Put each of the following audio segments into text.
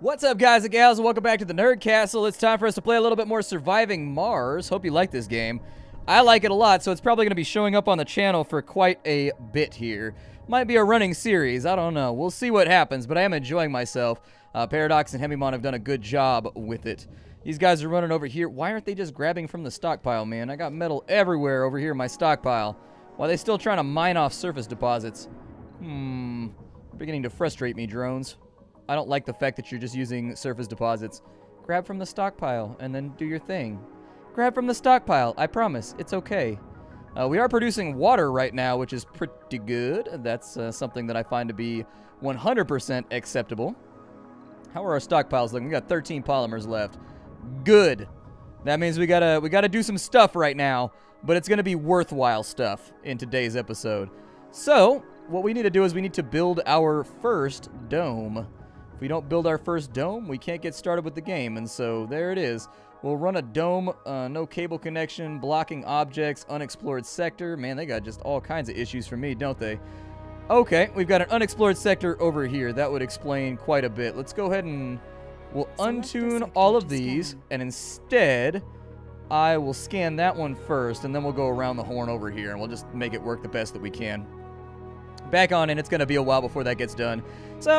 What's up, guys and gals? Welcome back to the Nerd Castle. It's time for us to play a little bit more Surviving Mars. Hope you like this game. I like it a lot, so it's probably going to be showing up on the channel for quite a bit here. Might be a running series. I don't know. We'll see what happens, but I am enjoying myself. Paradox and Hemimon have done a good job with it. These guys are running over here. Why aren't they just grabbing from the stockpile, man? I got metal everywhere over here in my stockpile. Why are they still trying to mine off surface deposits? Beginning to frustrate me, drones. I don't like the fact that you're just using surface deposits. Grab from the stockpile and then do your thing. Grab from the stockpile. I promise. It's okay. We are producing water right now, which is pretty good. That's something that I find to be 100% acceptable. How are our stockpiles looking? We got 13 polymers left. Good. That means we gotta do some stuff right now, but it's gonna be worthwhile stuff in today's episode. So, what we need to do is we need to build our first dome. If we don't build our first dome, we can't get started with the game, and so there it is. We'll run a dome, no cable connection, blocking objects, unexplored sector. Man, they got just all kinds of issues for me, don't they? Okay, we've got an unexplored sector over here. That would explain quite a bit. Let's go ahead and we'll untune all of these, and instead, I will scan that one first, and then we'll go around the horn over here, and we'll just make it work the best that we can. Back on, and it's going to be a while before that gets done. So,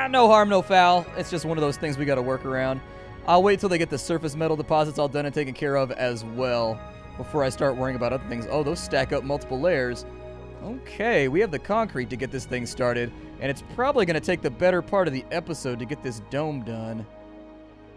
no harm, no foul. It's just one of those things we got to work around. I'll wait till they get the surface metal deposits all done and taken care of as well before I start worrying about other things. Oh, those stack up multiple layers. Okay, we have the concrete to get this thing started, and it's probably going to take the better part of the episode to get this dome done.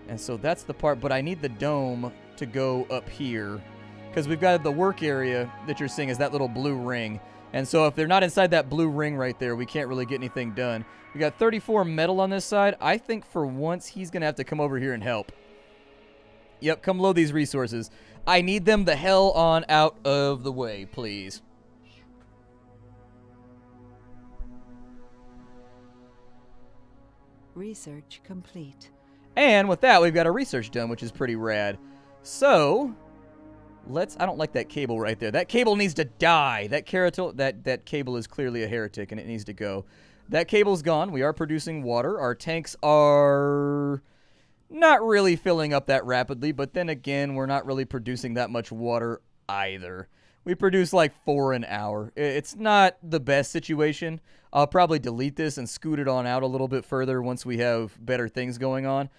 And so that's the part, but I need the dome to go up here because we've got the work area that you're seeing is that little blue ring. And so if they're not inside that blue ring right there, we can't really get anything done. We got 34 metal on this side. I think for once he's going to have to come over here and help. Yep, come load these resources. I need them the hell on out of the way, please. Research complete. And with that, we've got a research done, which is pretty rad. So, I don't like that cable right there. That cable needs to die. That cable is clearly a heretic, and it needs to go. That cable's gone. We are producing water. Our tanks are not really filling up that rapidly, but then again, we're not really producing that much water either. We produce like 4 an hour. It's not the best situation. I'll probably delete this and scoot it on out a little bit further once we have better things going on.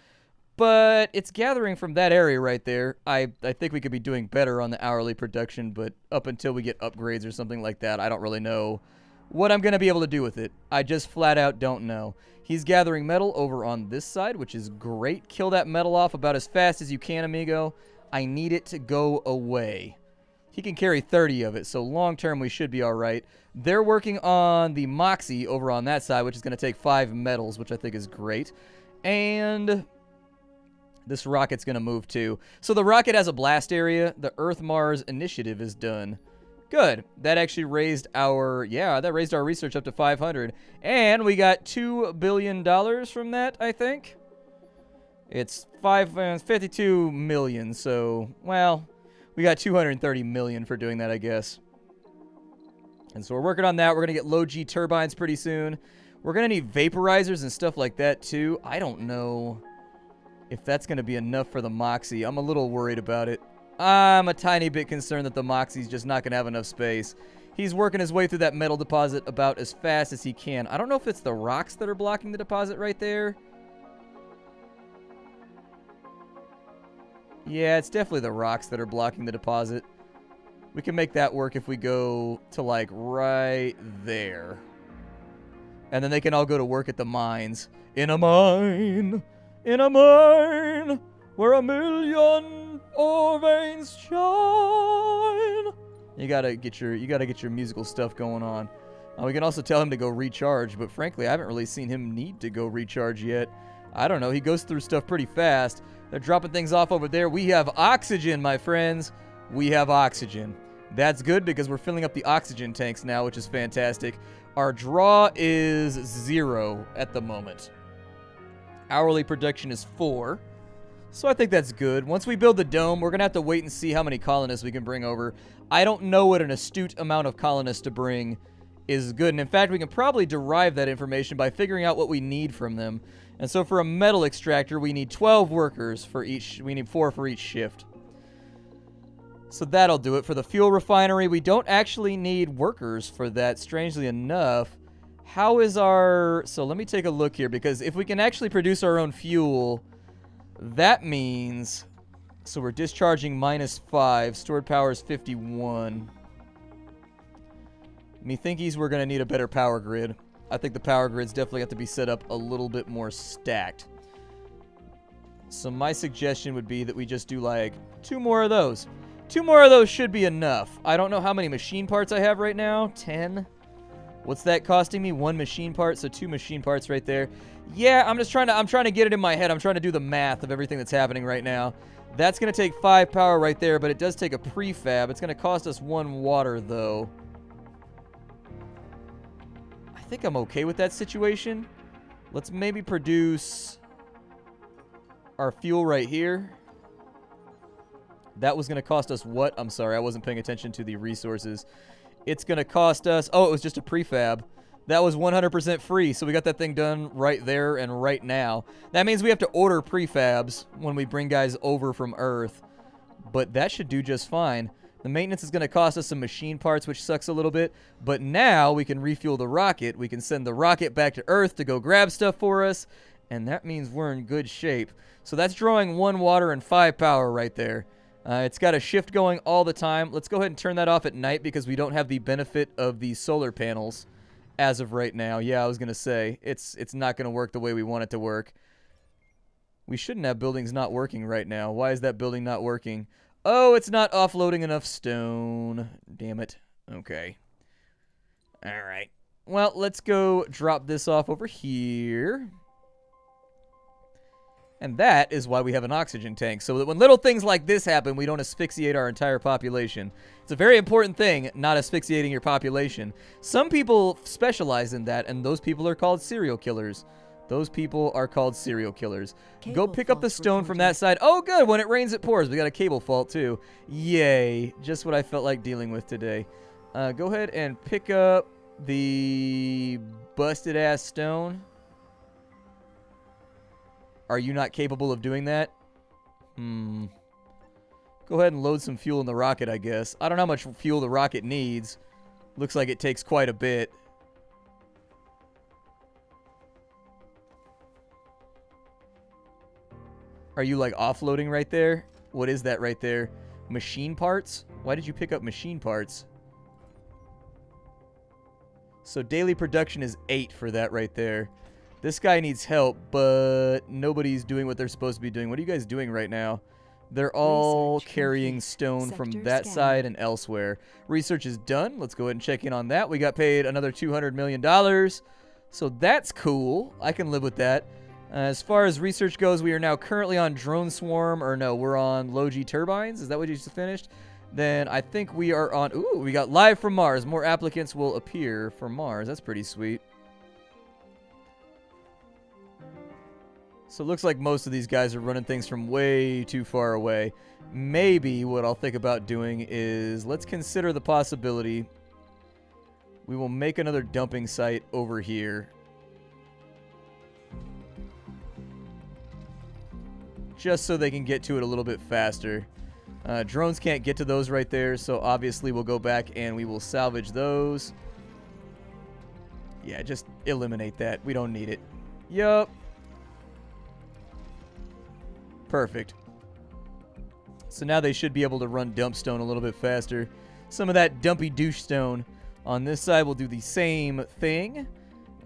But it's gathering from that area right there. I think we could be doing better on the hourly production, but up until we get upgrades or something like that, I don't really know what I'm going to be able to do with it. I just flat out don't know. He's gathering metal over on this side, which is great. Kill that metal off about as fast as you can, amigo. I need it to go away. He can carry 30 of it, so long term we should be all right. They're working on the Moxie over on that side, which is going to take 5 metals, which I think is great. And this rocket's going to move too. So the rocket has a blast area. The Earth-Mars initiative is done. Good. That actually raised our research up to 500. And we got $2 billion from that, I think. It's 52 million, so, well, we got 230 million for doing that, I guess. And so we're working on that. We're going to get low-G turbines pretty soon. We're going to need vaporizers and stuff like that, too. I don't know if that's going to be enough for the Moxie. I'm a little worried about it. I'm a tiny bit concerned that the Moxie's just not going to have enough space. He's working his way through that metal deposit about as fast as he can. I don't know if it's the rocks that are blocking the deposit right there. Yeah, it's definitely the rocks that are blocking the deposit. We can make that work if we go to, like, right there. And then they can all go to work at the mines. In a mine! In a mine! Where a million ore veins shine! You gotta get your musical stuff going on. We can also tell him to go recharge, but frankly, I haven't really seen him need to go recharge yet. I don't know. He goes through stuff pretty fast. They're dropping things off over there. We have oxygen, my friends. We have oxygen. That's good because we're filling up the oxygen tanks now, which is fantastic. Our draw is 0 at the moment. Hourly production is 4. So I think that's good. Once we build the dome, we're going to have to wait and see how many colonists we can bring over. I don't know what an astute amount of colonists to bring is good. And in fact, we can probably derive that information by figuring out what we need from them. And so for a metal extractor, we need 12 workers for each. We need 4 for each shift. So that'll do it. For the fuel refinery, we don't actually need workers for that, strangely enough. How is our... So let me take a look here, because if we can actually produce our own fuel, that means... So we're discharging -5. Stored power is 51. Me thinkies we're going to need a better power grid. I think the power grids definitely have to be set up a little bit more stacked. So my suggestion would be that we just do like 2 more of those. 2 more of those should be enough. I don't know how many machine parts I have right now. 10. What's that costing me? 1 machine part, so 2 machine parts right there. Yeah, I'm trying to get it in my head. I'm trying to do the math of everything that's happening right now. That's going to take 5 power right there, but it does take a prefab. It's going to cost us 1 water, though. I think I'm okay with that situation. Let's maybe produce our fuel right here. That was going to cost us what? I'm sorry, I wasn't paying attention to the resources. It's going to cost us... Oh, it was just a prefab. That was 100% free, so we got that thing done right there and right now. That means we have to order prefabs when we bring guys over from Earth, but that should do just fine. The maintenance is going to cost us some machine parts, which sucks a little bit, but now we can refuel the rocket. We can send the rocket back to Earth to go grab stuff for us, and that means we're in good shape. So that's drawing 1 water and 5 power right there. It's got a shift going all the time. Let's go ahead and turn that off at night because we don't have the benefit of the solar panels as of right now. Yeah, I was going to say, it's not going to work the way we want it to work. We shouldn't have buildings not working right now. Why is that building not working? Oh, it's not offloading enough stone. Damn it. Okay. All right. Well, let's go drop this off over here. And that is why we have an oxygen tank, so that when little things like this happen, we don't asphyxiate our entire population. It's a very important thing, not asphyxiating your population. Some people specialize in that, and those people are called serial killers. Those people are called serial killers. Go pick up the stone from that side. Oh, good. When it rains, it pours. We got a cable fault, too. Yay. Just what I felt like dealing with today. Go ahead and pick up the busted-ass stone. Are you not capable of doing that? Go ahead and load some fuel in the rocket, I guess. I don't know how much fuel the rocket needs. Looks like it takes quite a bit. Are you, like, offloading right there? What is that right there? Machine parts? Why did you pick up machine parts? So daily production is 8 for that right there. This guy needs help, but nobody's doing what they're supposed to be doing. What are you guys doing right now? They're all carrying stone from that side and elsewhere. Research is done. Let's go ahead and check in on that. We got paid another $200 million. So that's cool. I can live with that. As far as research goes, we are now currently on Drone Swarm. Or no, we're on Low-G Turbines. Is that what you just finished? Then I think we are on... Ooh, we got Live from Mars. More applicants will appear for Mars. That's pretty sweet. So it looks like most of these guys are running things from way too far away. Maybe what I'll think about doing is, let's consider the possibility we will make another dumping site over here. Just so they can get to it a little bit faster. Drones can't get to those right there, so obviously we'll go back and we will salvage those. Yeah, just eliminate that. We don't need it. Yup. Perfect. So now they should be able to run dump stone a little bit faster. Some of that dumpy douche stone. On this side, we'll do the same thing.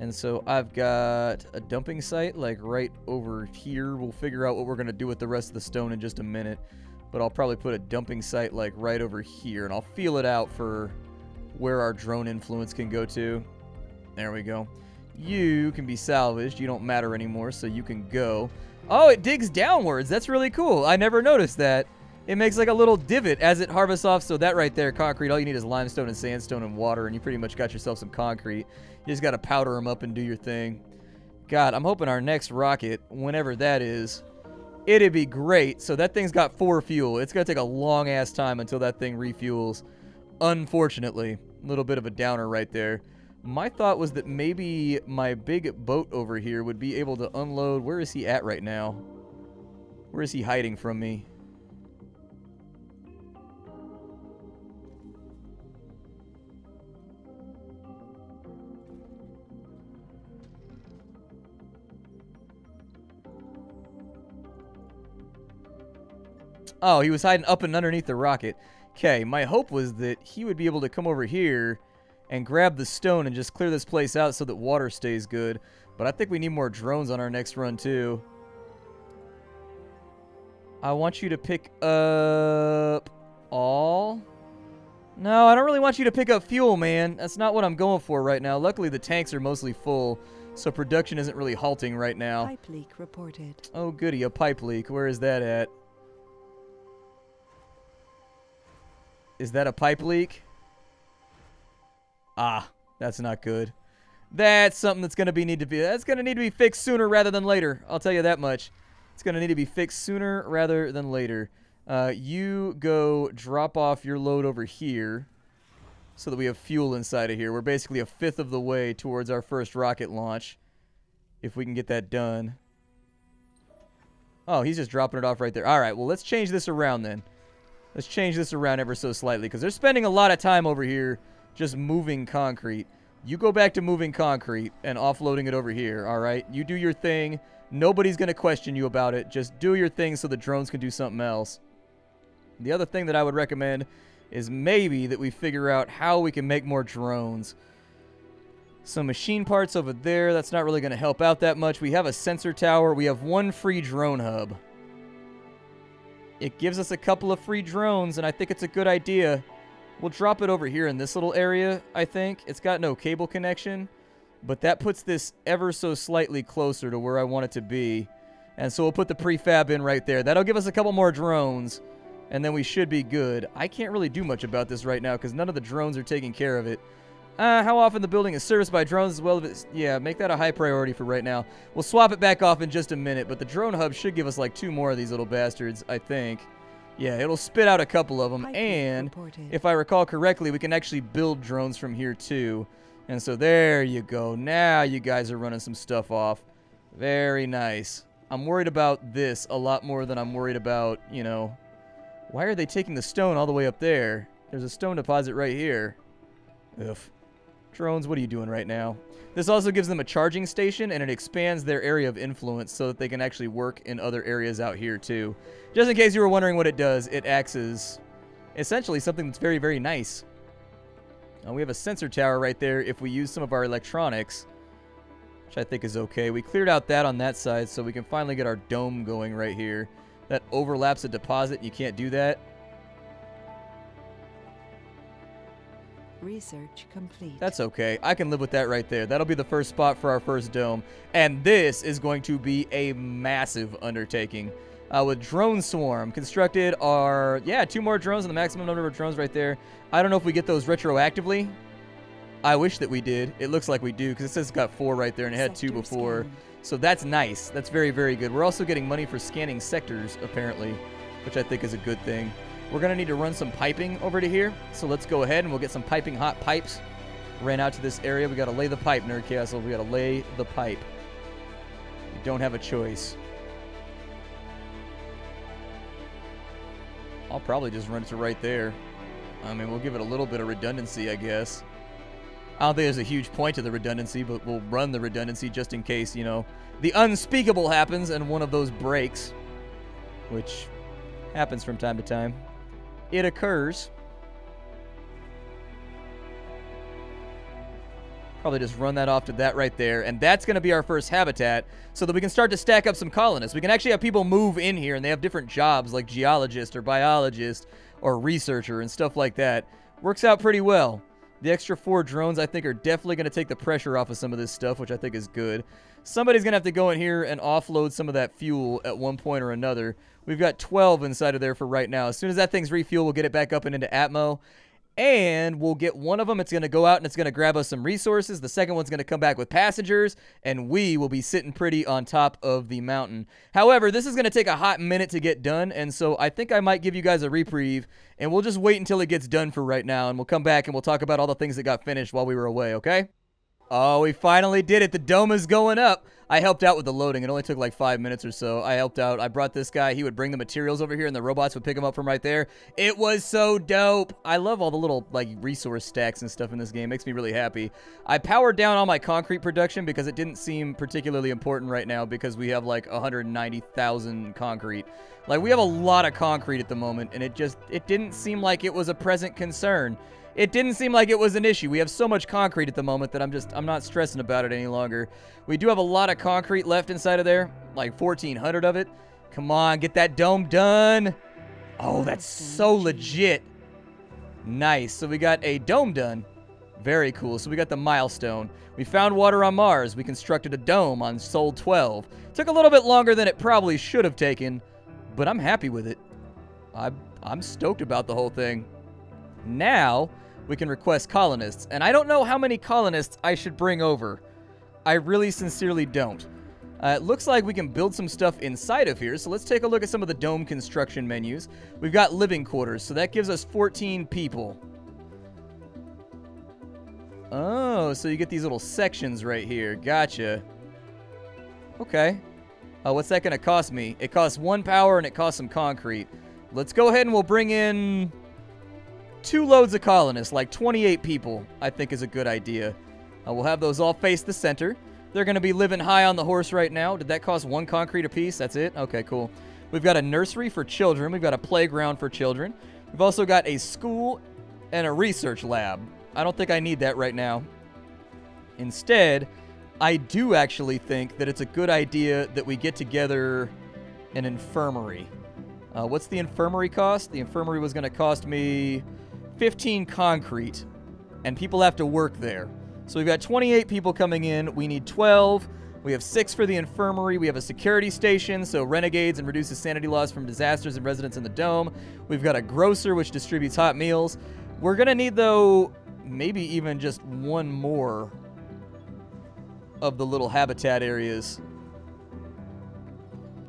And so I've got a dumping site like right over here. We'll figure out what we're going to do with the rest of the stone in just a minute. But I'll probably put a dumping site like right over here. And I'll feel it out for where our drone influence can go to. There we go. You can be salvaged. You don't matter anymore, so you can go. Oh, it digs downwards. That's really cool. I never noticed that. It makes like a little divot as it harvests off. So that right there, concrete, all you need is limestone and sandstone and water, and you pretty much got yourself some concrete. You just got to powder them up and do your thing. God, I'm hoping our next rocket, whenever that is, it'd be great. So that thing's got 4 fuel. It's going to take a long-ass time until that thing refuels. Unfortunately. A little bit of a downer right there. My thought was that maybe my big boat over here would be able to unload. Where is he at right now? Where is he hiding from me? Oh, he was hiding up and underneath the rocket. Okay, my hope was that he would be able to come over here and grab the stone and just clear this place out so that water stays good. But I think we need more drones on our next run, too. I want you to pick up all. No, I don't really want you to pick up fuel, man. That's not what I'm going for right now. Luckily, the tanks are mostly full, so production isn't really halting right now. Pipe leak reported. Oh, goody, a pipe leak. Where is that at? Is that a pipe leak? Ah, that's not good. That's something that's going to need to be fixed sooner rather than later. I'll tell you that much. It's going to need to be fixed sooner rather than later. You go drop off your load over here so that we have fuel inside of here. We're basically a fifth of the way towards our first rocket launch, if we can get that done. Oh, he's just dropping it off right there. All right, well, let's change this around then. Let's change this around ever so slightly, because they're spending a lot of time over here just moving concrete. You go back to moving concrete and offloading it over here, all right? You do your thing. Nobody's going to question you about it. Just do your thing so the drones can do something else. The other thing that I would recommend is maybe that we figure out how we can make more drones. Some machine parts over there. That's not really going to help out that much. We have a sensor tower. We have one free drone hub. It gives us a couple of free drones, and I think it's a good idea. We'll drop it over here in this little area, I think. It's got no cable connection, but that puts this ever so slightly closer to where I want it to be. And so we'll put the prefab in right there. That'll give us a couple more drones, and then we should be good. I can't really do much about this right now because none of the drones are taking care of it. How often the building is serviced by drones as well? Yeah, make that a high priority for right now. We'll swap it back off in just a minute, but the drone hub should give us like 2 more of these little bastards, I think. Yeah, it'll spit out a couple of them, and if I recall correctly, we can actually build drones from here too. And so there you go. Now you guys are running some stuff off. Very nice. I'm worried about this a lot more than I'm worried about, you know, why are they taking the stone all the way up there? There's a stone deposit right here. Ugh. Drones, what are you doing right now? This also gives them a charging station, and it expands their area of influence so that they can actually work in other areas out here too. Just in case you were wondering what it does, it acts as essentially something that's very, very nice. We have a sensor tower right there if we use some of our electronics, which I think is okay. We cleared out that on that side so we can finally get our dome going right here. That overlaps a deposit. You can't do that. Research complete. That's okay. I can live with that right there. That'll be the first spot for our first dome. And this is going to be a massive undertaking. With Drone Swarm constructed are, 2 more drones and the maximum number of drones right there. I don't know if we get those retroactively. I wish that we did. It looks like we do because it says it's got 4 right there and it had 2 before. So that's nice. That's very, very good. We're also getting money for scanning sectors, apparently, which I think is a good thing. We're going to need to run some piping over to here. So let's go ahead and we'll get some piping hot pipes ran out to this area. We got to lay the pipe, Nerd Castle. We got to lay the pipe. We don't have a choice. I'll probably just run it to right there. I mean, we'll give it a little bit of redundancy, I guess. I don't think there's a huge point to the redundancy, but we'll run the redundancy just in case, you know, the unspeakable happens and one of those breaks, which happens from time to time. It occurs. Probably just run that off to that right there, and that's going to be our first habitat so that we can start to stack up some colonists. We can actually have people move in here, and they have different jobs like geologist or biologist or researcher and stuff like that. Works out pretty well. The extra 4 drones, I think, are definitely going to take the pressure off of some of this stuff, which I think is good. Somebody's going to have to go in here and offload some of that fuel at one point or another. We've got 12 inside of there for right now. As soon as that thing's refueled, we'll get it back up and into Atmo. And we'll get one of them. It's going to go out and it's going to grab us some resources. The second one's going to come back with passengers. And we will be sitting pretty on top of the mountain. However, this is going to take a hot minute to get done. And so I think I might give you guys a reprieve. And we'll just wait until it gets done for right now. And we'll come back and we'll talk about all the things that got finished while we were away, okay? Oh, we finally did it. The dome is going up. I helped out with the loading. It only took like 5 minutes or so. I helped out. I brought this guy. He would bring the materials over here, and the robots would pick them up from right there. It was so dope. I love all the little like resource stacks and stuff in this game. It makes me really happy. I powered down all my concrete production because it didn't seem particularly important right now because we have like 190,000 concrete. Like, we have a lot of concrete at the moment, and it didn't seem like it was a present concern. It didn't seem like it was an issue. We have so much concrete at the moment that I'm not stressing about it any longer. We do have a lot of concrete left inside of there, like 1,400 of it. Come on, get that dome done. Oh, that's so legit. Nice. So we got a dome done. Very cool. So we got the milestone. We found water on Mars. We constructed a dome on Sol 12. Took a little bit longer than it probably should have taken, but I'm happy with it. I'm stoked about the whole thing. Now we can request colonists, and I don't know how many colonists I should bring over. I really sincerely don't. It looks like we can build some stuff inside of here, so let's take a look at some of the dome construction menus. We've got living quarters, so that gives us 14 people. Oh, so you get these little sections right here. Gotcha. Okay. What's that going to cost me? It costs 1 power and it costs some concrete. Let's go ahead and we'll bring in 2 loads of colonists, like 28 people, I think is a good idea. We'll have those all face the center. They're going to be living high on the horse right now. Did that cost 1 concrete apiece? That's it? Okay, cool. We've got a nursery for children. We've got a playground for children. We've also got a school and a research lab. I don't think I need that right now. Instead, I do actually think that it's a good idea that we get together an infirmary. What's the infirmary cost? The infirmary was going to cost me 15 concrete, and people have to work there. So we've got 28 people coming in. We need 12. We have 6 for the infirmary. We have a security station, so renegades and reduces sanity loss from disasters and residents in the dome. We've got a grocer, which distributes hot meals. We're going to need, though, maybe even just 1 more of the little habitat areas.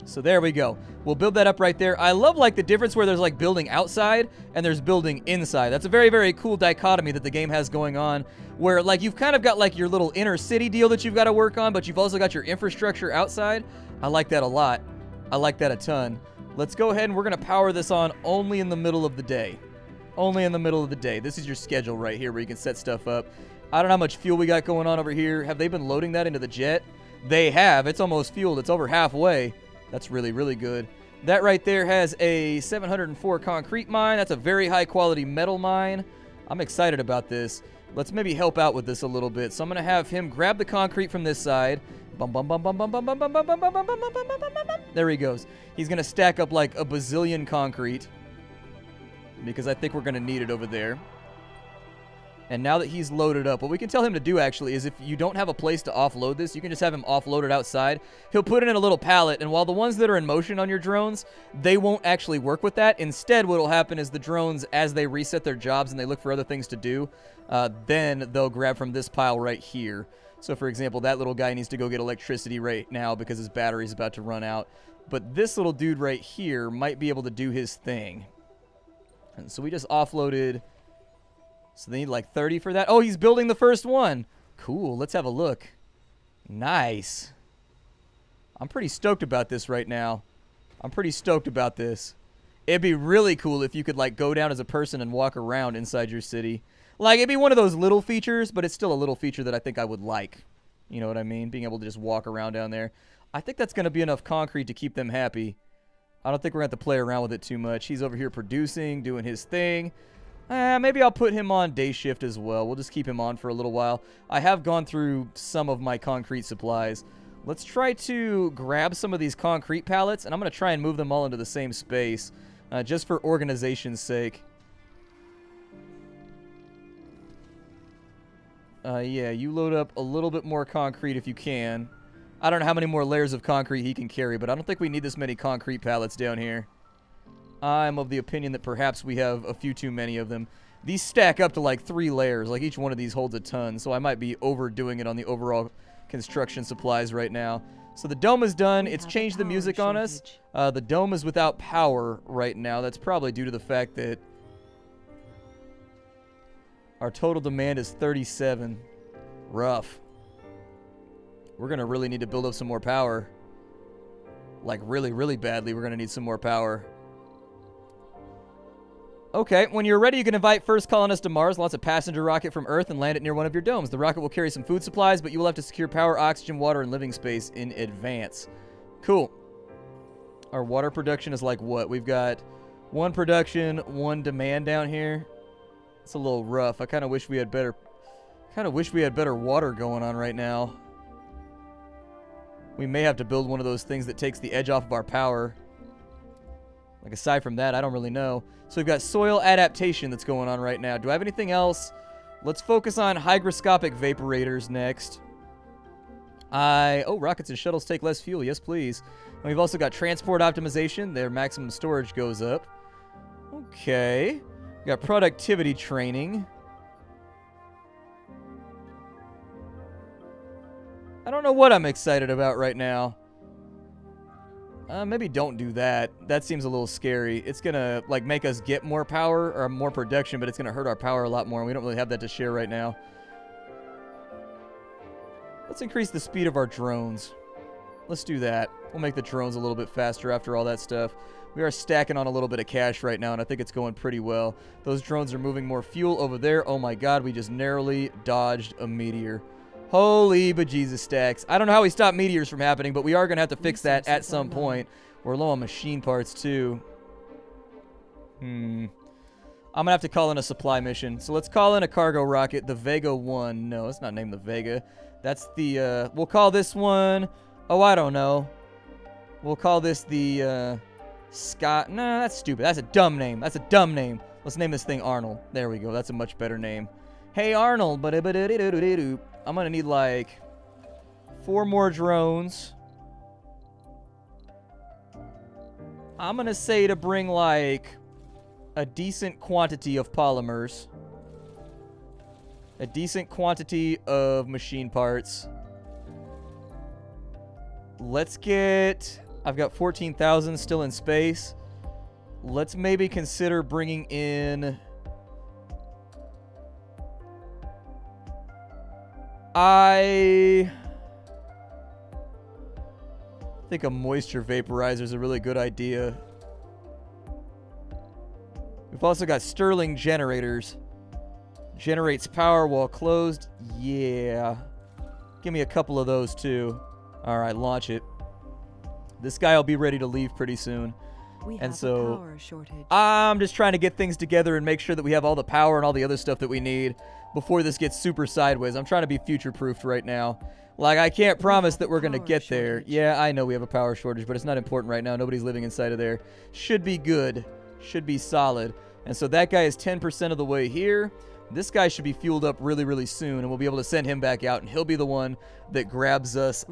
So there we go. We'll build that up right there. I love, like, the difference where there's, like, building outside and there's building inside. That's a very, very cool dichotomy that the game has going on where, like, you've kind of got, like, your little inner city deal that you've got to work on, but you've also got your infrastructure outside. I like that a lot. I like that a ton. Let's go ahead and we're going to power this on only in the middle of the day. Only in the middle of the day. This is your schedule right here where you can set stuff up. I don't know how much fuel we got going on over here. Have they been loading that into the jet? They have. It's almost fueled. It's over halfway. That's really, really good. That right there has a 704 concrete mine. That's a very high quality metal mine. I'm excited about this. Let's maybe help out with this a little bit. So I'm going to have him grab the concrete from this side. Bum, bum, bum, bum, bum, bum, bum, bum, bum, bum, bum, bum, bum, bum, bum, bum. There he goes. He's going to stack up like a bazillion concrete because I think we're going to need it over there. And now that he's loaded up, what we can tell him to do actually is if you don't have a place to offload this, you can just have him offload it outside. He'll put it in a little pallet, and while the ones that are in motion on your drones, they won't actually work with that. Instead, what will happen is the drones, as they reset their jobs and they look for other things to do, then they'll grab from this pile right here. So, for example, that little guy needs to go get electricity right now because his battery's about to run out. But this little dude right here might be able to do his thing. And so we just offloaded... So they need like 30 for that. Oh, he's building the first one. Cool. Let's have a look. Nice. I'm pretty stoked about this right now. I'm pretty stoked about this. It'd be really cool if you could like go down as a person and walk around inside your city. Like, it'd be one of those little features, but it's still a little feature that I think I would like. You know what I mean? Being able to just walk around down there. I think that's going to be enough concrete to keep them happy. I don't think we're going to have to play around with it too much. He's over here producing, doing his thing. Maybe I'll put him on day shift as well. We'll just keep him on for a little while. I have gone through some of my concrete supplies. Let's try to grab some of these concrete pallets, and I'm going to try and move them all into the same space, just for organization's sake. Yeah, you load up a little bit more concrete if you can. I don't know how many more layers of concrete he can carry, but I don't think we need this many concrete pallets down here. I'm of the opinion that perhaps we have a few too many of them. These stack up to like 3 layers. Like each one of these holds a ton, so I might be overdoing it on the overall construction supplies right now. So the dome is done. It's changed the music on us. The dome is without power right now. That's probably due to the fact that our total demand is 37. Rough. We're going to really need to build up some more power. Like, really, really badly, we're going to need some more power. Okay, when you're ready, you can invite first colonist to Mars, launch a passenger rocket from Earth, and land it near one of your domes. The rocket will carry some food supplies, but you will have to secure power, oxygen, water, and living space in advance. Cool. Our water production is like what? We've got 1 production, 1 demand down here. It's a little rough. I kind of wish we had better... better water going on right now. We may have to build one of those things that takes the edge off of our power. Like, aside from that, I don't really know. So we've got soil adaptation that's going on right now. Do I have anything else? Let's focus on hygroscopic vaporators next. Oh, rockets and shuttles take less fuel. Yes, please. And we've also got transport optimization. Their maximum storage goes up. Okay. We got productivity training. I don't know what I'm excited about right now. Maybe don't do that. That seems a little scary. It's gonna, like, make us get more power or more production, but it's gonna hurt our power a lot more, and we don't really have that to share right now. Let's increase the speed of our drones. Let's do that. We'll make the drones a little bit faster after all that stuff. We are stacking on a little bit of cash right now, and I think it's going pretty well. Those drones are moving more fuel over there. Oh my god, we just narrowly dodged a meteor. Holy bejesus stacks. I don't know how we stop meteors from happening, but we are going to have to fix that at some point. We're low on machine parts, too. I'm going to have to call in a supply mission. So let's call in a cargo rocket, the Vega 1. No, it's not named the Vega. That's the, we'll call this one, oh, I don't know. We'll call this the, Scott. No, that's stupid. That's a dumb name. That's a dumb name. Let's name this thing Arnold. There we go. That's a much better name. Hey, Arnold. I'm going to need, like, 4 more drones. I'm going to say to bring, like, a decent quantity of polymers. A decent quantity of machine parts. Let's get... I've got 14,000 still in space. Let's maybe consider bringing in... I think a moisture vaporizer is a really good idea. We've also got Stirling generators. Generates power while closed. Yeah. Give me a couple of those too. Alright, launch it. This guy will be ready to leave pretty soon. We have a power shortage. I'm just trying to get things together and make sure that we have all the power and all the other stuff that we need before this gets super sideways. I'm trying to be future-proofed right now. Like, I can't promise that we're going to get there. Yeah, I know we have a power shortage, but it's not important right now. Nobody's living inside of there. Should be good. Should be solid. And so that guy is 10% of the way here. This guy should be fueled up really, really soon, and we'll be able to send him back out, and he'll be the one that grabs us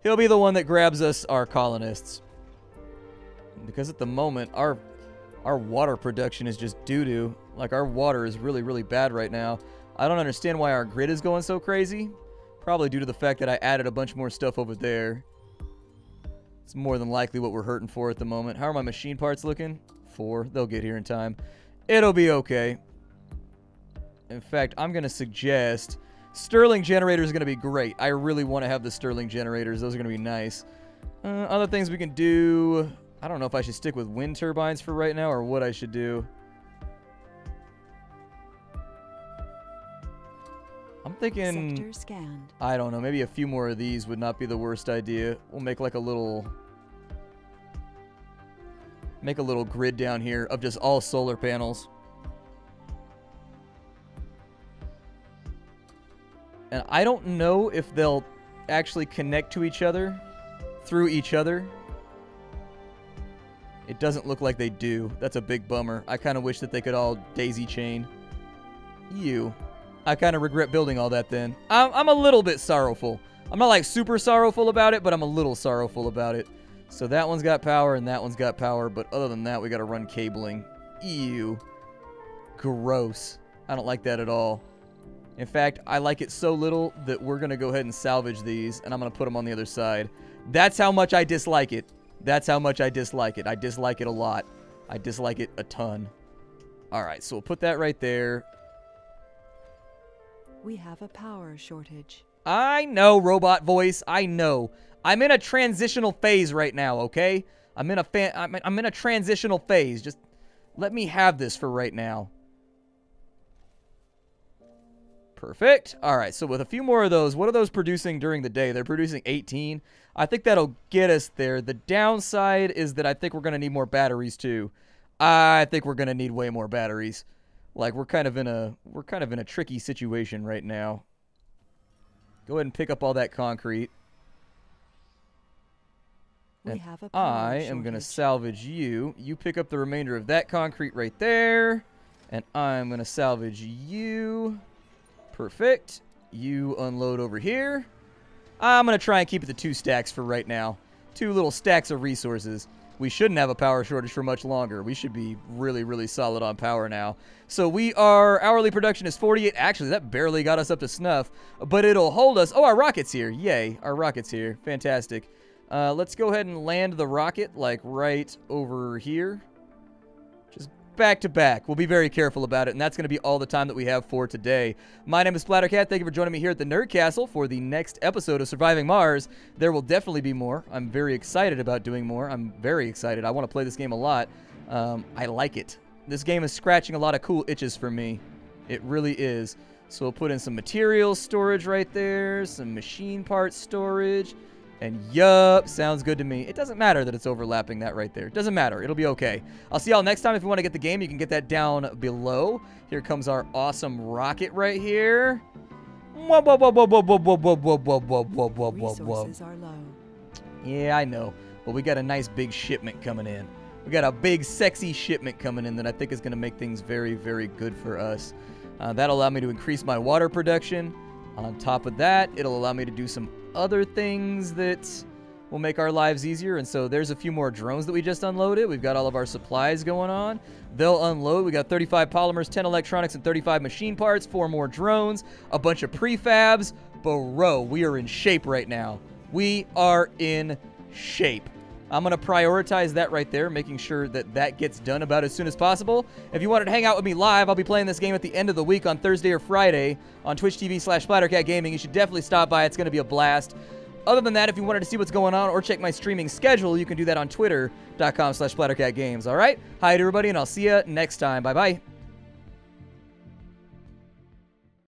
He'll be the one that grabs us our colonists. Because at the moment, our water production is just doo-doo. Like, our water is really, really bad right now. I don't understand why our grid is going so crazy. Probably due to the fact that I added a bunch more stuff over there. It's more than likely what we're hurting for at the moment. How are my machine parts looking? 4. They'll get here in time. It'll be okay. In fact, I'm going to suggest... Stirling generators are going to be great. I really want to have the Stirling generators. Those are going to be nice. Other things we can do... I don't know if I should stick with wind turbines for right now or what I should do. I'm thinking... Sector scanned. I don't know. Maybe a few more of these would not be the worst idea. We'll make like a little... Make a little grid down here of just all solar panels. And I don't know if they'll actually connect to each other through each other. It doesn't look like they do. That's a big bummer. I kind of wish that they could all daisy chain. Ew. I kind of regret building all that then. I'm a little bit sorrowful. I'm not like super sorrowful about it, but I'm a little sorrowful about it. So that one's got power and that one's got power, but other than that, we got to run cabling. Ew. Gross. I don't like that at all. In fact, I like it so little that we're going to go ahead and salvage these, and I'm going to put them on the other side. That's how much I dislike it. That's how much I dislike it. I dislike it a lot. I dislike it a ton. Alright, so we'll put that right there. We have a power shortage. I know, robot voice. I know. I'm in a transitional phase right now, okay? I'm in a transitional phase. Just let me have this for right now. Perfect. All right, so with a few more of those, what are those producing during the day? They're producing 18. I think that'll get us there. The downside is that I think we're going to need more batteries too. I think we're going to need way more batteries. Like we're kind of in a tricky situation right now. Go ahead and pick up all that concrete. And I am going to salvage you. You pick up the remainder of that concrete right there. And I'm going to salvage you. Perfect. You unload over here. I'm going to try and keep it to 2 stacks for right now. 2 little stacks of resources. We shouldn't have a power shortage for much longer. We should be really, really solid on power now. So our hourly production is 48. Actually, that barely got us up to snuff. But it'll hold us. Oh, our rocket's here. Yay, our rocket's here. Fantastic. Let's go ahead and land the rocket, like, right over here. Just back to back. We'll be very careful about it, and that's going to be all the time that we have for today. My name is Splattercat. Thank you for joining me here at the Nerd Castle for the next episode of Surviving Mars. There will definitely be more. I'm very excited about doing more. I'm very excited. I want to play this game a lot. I like it. This game is scratching a lot of cool itches for me. It really is. So we'll put in some materials storage right there, some machine parts storage. And yup, sounds good to me. It doesn't matter that it's overlapping that right there. It doesn't matter. It'll be okay. I'll see y'all next time. If you want to get the game, you can get that down below. Here comes our awesome rocket right here. Whoa, whoa, whoa, whoa, whoa, whoa, whoa, whoa, whoa, whoa, whoa, whoa, whoa, whoa. Resources are low. Yeah, I know. But we got a nice big shipment coming in. We got a big, sexy shipment coming in that I think is going to make things very, very good for us. That'll allow me to increase my water production. On top of that, it'll allow me to do some other things that will make our lives easier. And so there's a few more drones that we just unloaded. We've got all of our supplies going on. They'll unload. We got 35 polymers, 10 electronics, and 35 machine parts, 4 more drones, a bunch of prefabs. Bro, we are in shape right now. We are in shape. I'm going to prioritize that right there, making sure that that gets done about as soon as possible. If you wanted to hang out with me live, I'll be playing this game at the end of the week on Thursday or Friday on twitch.tv/SplatterCatGaming. You should definitely stop by. It's going to be a blast. Other than that, if you wanted to see what's going on or check my streaming schedule, you can do that on twitter.com/SplatterCatGames. All right? Hi to everybody, and I'll see you next time. Bye-bye.